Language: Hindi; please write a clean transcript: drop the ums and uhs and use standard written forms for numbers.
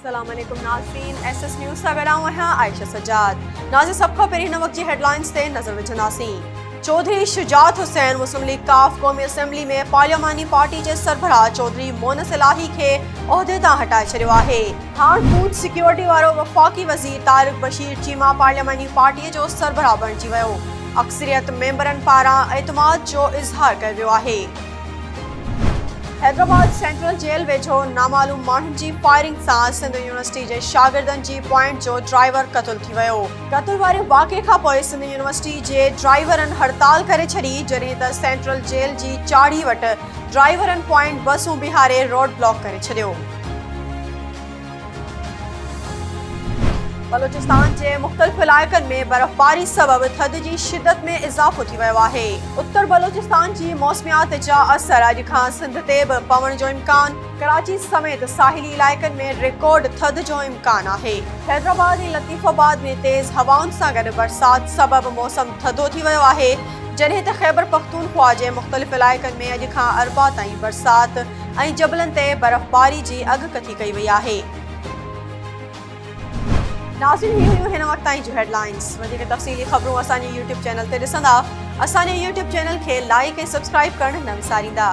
अस्सलामुअलैकुम नाज़रीन, SS न्यूज़ सां गॾु आहियां आयशा सजाद। नाज़रीन, सभ खां पहिरीं हिन वक़्त जी हेडलाइंस ते नज़र विझंदासीं। चौधरी शुजात हुसैन मुस्लिम लीग काफ क़ौमी असेंबली में पार्लियामानी पार्टी जे सरबराह चौधरी मोनस इलाही खे उहिदे तां हटाए छॾियो आहे। हाणे फूड सिक्योरिटी वारो वफ़ाक़ी वज़ीर तारिक बशीर चीमा पार्लियामानी पार्टीअ जो सरबराह बणिजी वियो। अक्सरियत मेंबरनि पारां एतमाद जो इज़हार कयो वियो आहे। हैदराबाद सेंट्रल जेल वेझो नामालूम माण्हुनि जी फायरिंग सां सिंध यूनिवर्सिटी जे शागिर्दनि जी पॉइंट जो ड्राइवर क़तल थी वियो। क़तल वारे वाक़े खां पोइ सिंध यूनिवर्सिटी जे ड्राइवरनि हड़ताल करे छॾी, जॾहिं त सेंट्रल जेल जी चाढ़ी वटि ड्राइवरनि पॉइंट बसूं बीहारे रोड ब्लॉक करे छॾियो। बलोचिस्तान जे मुख़्तलिफ़ इलाइक़नि में बर्फ़बारी सबबि थधि जी शिदत में इज़ाफ़ो थी वियो आहे। उत्तर बलोचिस्तान जी मौसमियात जा असर अॼु खां सिंध ते बि पवण जो इम्कान। कराची समेत साहिली इलाइक़नि में रिकॉर्ड थधि जो इम्कान आहे। हैदराबाद ऐं लतीफ़ाबाद में तेज़ हवाउनि सां गॾु बरसात सबबि मौसम थधो थी वियो आहे, जॾहिं त ख़ैबर पख्तूनख्वा जे मुख़्तलिफ़ इलाइक़नि में अॼु खां अरबा ताईं बरसात ऐं जबलनि ते बर्फ़बारी जी अॻकथी कई वई आहे। नाज़रीन, ही हुयूं हिन वक़्त ताईं जूं हेडलाइंस। वधीक तफ़सीली ख़बरूं असांजे YouTube चैनल ते ॾिसंदा। असांजे YouTube चैनल खे लाइक ऐं सब्सक्राइब करणु न विसारींदा।